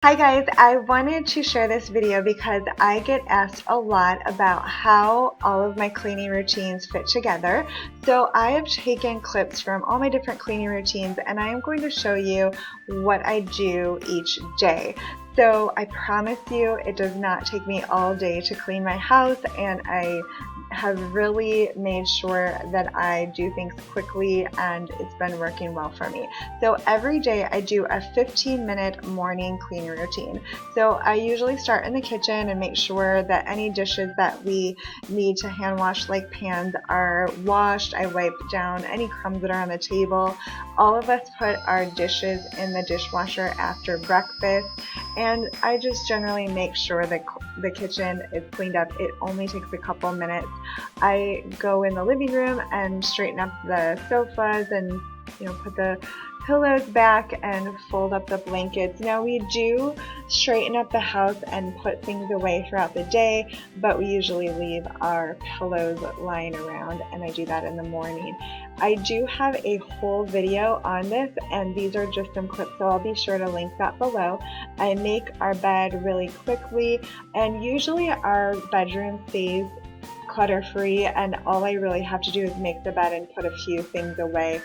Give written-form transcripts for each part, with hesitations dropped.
Hi guys, I wanted to share this video because I get asked a lot about how all of my cleaning routines fit together. So I have taken clips from all my different cleaning routines and I am going to show you what I do each day. So I promise you it does not take me all day to clean my house, and I have really made sure that I do things quickly, and it's been working well for me. So every day I do a 15-minute morning cleaning routine. So I usually start in the kitchen and make sure that any dishes that we need to hand wash, like pans, are washed. I wipe down any crumbs that are on the table. All of us put our dishes in the dishwasher after breakfast, and I just generally make sure that the kitchen is cleaned up. It only takes a couple minutes. I go in the living room and straighten up the sofas and put the pillows back and fold up the blankets. Now we do straighten up the house and put things away throughout the day, but we usually leave our pillows lying around, and I do that in the morning. I do have a whole video on this, and these are just some clips, so I'll be sure to link that below. I make our bed really quickly, and usually our bedroom stays clutter-free, and all I really have to do is make the bed and put a few things away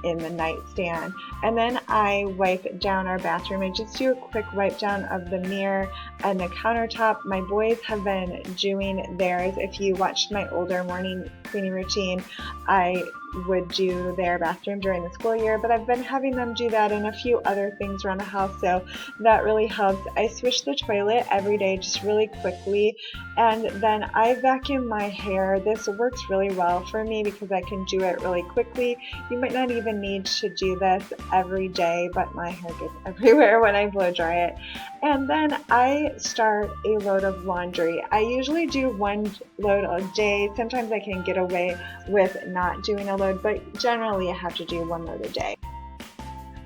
in the nightstand. And then I wipe down our bathroom. I just do a quick wipe down of the mirror and the countertop. My boys have been doing theirs. If you watched my older morning cleaning routine, I would do their bathroom during the school year, but I've been having them do that and a few other things around the house, so that really helps. I swish the toilet every day just really quickly, and then I vacuum my hair. This works really well for me because I can do it really quickly. You might not even need to do this every day, but my hair gets everywhere when I blow dry it. And then I start a load of laundry. I usually do one load a day. Sometimes I can get away with not doing a load, but generally I have to do one load a day.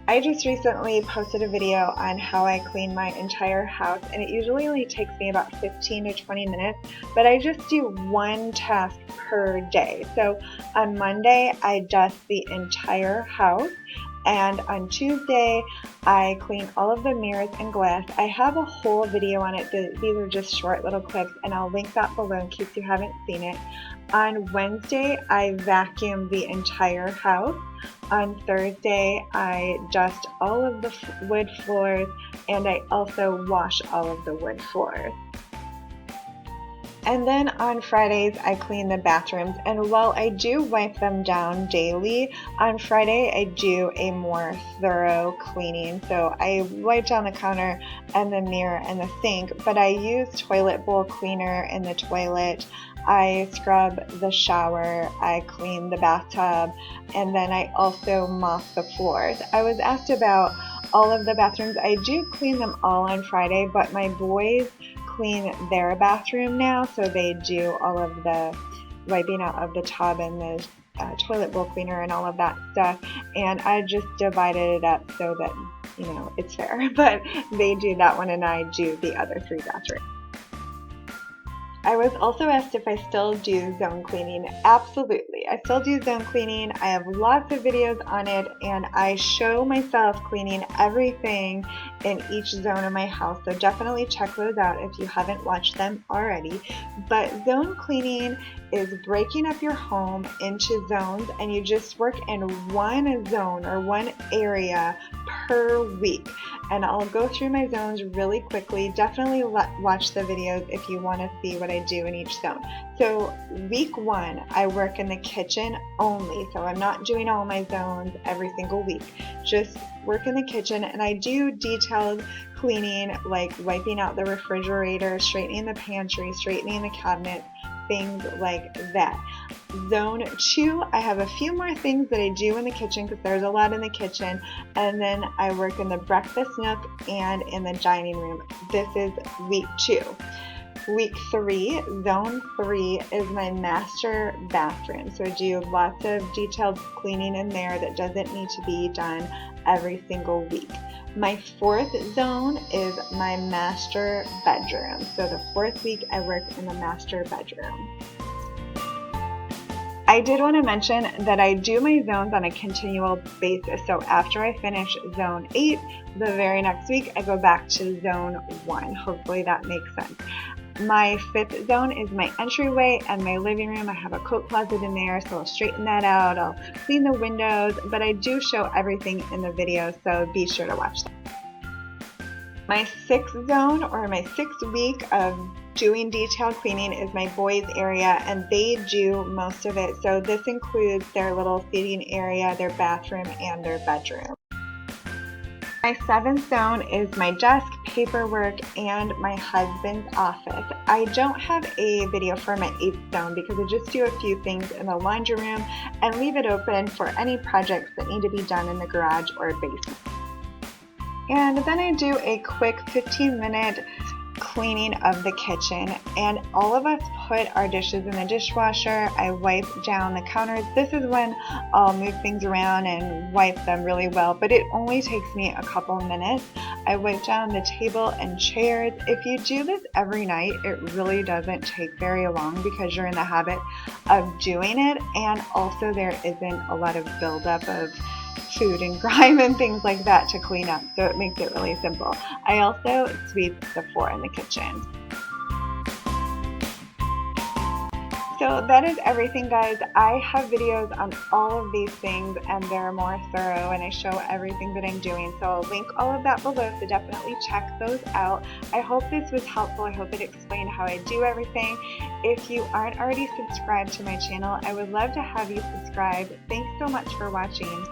I just recently posted a video on how I clean my entire house, and it usually only takes me about 15 to 20 minutes, but I just do one task per day. So on Monday, I dust the entire house, and on Tuesday, I clean all of the mirrors and glass. I have a whole video on it. These are just short little clips, and I'll link that below in case you haven't seen it. On Wednesday, I vacuum the entire house. On Thursday, I dust all of the wood floors, and I also wash all of the wood floors. And then on Fridays, I clean the bathrooms, and while I do wipe them down daily, on Friday I do a more thorough cleaning. So I wipe down the counter and the mirror and the sink, but I use toilet bowl cleaner in the toilet. I scrub the shower, I clean the bathtub, and then I also mop the floors. I was asked about all of the bathrooms. I do clean them all on Friday, but my boys clean their bathroom now, so they do all of the wiping out of the tub and the toilet bowl cleaner and all of that stuff, and I just divided it up so that it's fair, but they do that one and I do the other three bathrooms. I was also asked if I still do zone cleaning. Absolutely, I still do zone cleaning. I have lots of videos on it, and I show myself cleaning everything in each zone of my house, so definitely check those out if you haven't watched them already. But zone cleaning is breaking up your home into zones, and you just work in one zone or one area per week. And I'll go through my zones really quickly. Definitely watch the videos if you want to see what I do in each zone. So week 1, I work in the kitchen only. So I'm not doing all my zones every single week. Just work in the kitchen, and I do detailed cleaning like wiping out the refrigerator, straightening the pantry, straightening the cabinets, things like that. Zone 2, I have a few more things that I do in the kitchen because there's a lot in the kitchen, and then I work in the breakfast nook and in the dining room. This is week 2. Week 3, zone 3, is my master bathroom. So I do lots of detailed cleaning in there that doesn't need to be done every single week. My 4th zone is my master bedroom. So the 4th week I work in the master bedroom. I did want to mention that I do my zones on a continual basis. So after I finish zone 8, the very next week I go back to zone 1. Hopefully that makes sense. My 5th zone is my entryway and my living room. I have a coat closet in there, so I'll straighten that out. I'll clean the windows, but I do show everything in the video, so be sure to watch that. My 6th zone, or my 6th week of doing detailed cleaning, is my boys area, and they do most of it. So this includes their little seating area, their bathroom, and their bedroom. My 7th zone is my desk, paperwork, and my husband's office. I don't have a video for my 8th zone because I just do a few things in the laundry room and leave it open for any projects that need to be done in the garage or basement. And then I do a quick 15-minute cleaning of the kitchen, and all of us put our dishes in the dishwasher. I wipe down the counters. This is when I'll move things around and wipe them really well, but it only takes me a couple minutes. I wipe down the table and chairs. If you do this every night, it really doesn't take very long because you're in the habit of doing it, and also there isn't a lot of buildup of food and grime and things like that to clean up, so it makes it really simple. I also sweep the floor in the kitchen. So that is everything, guys. I have videos on all of these things and they're more thorough, and I show everything that I'm doing, so I'll link all of that below, so definitely check those out. I hope this was helpful. I hope it explained how I do everything. If you aren't already subscribed to my channel, I would love to have you subscribe. Thanks so much for watching.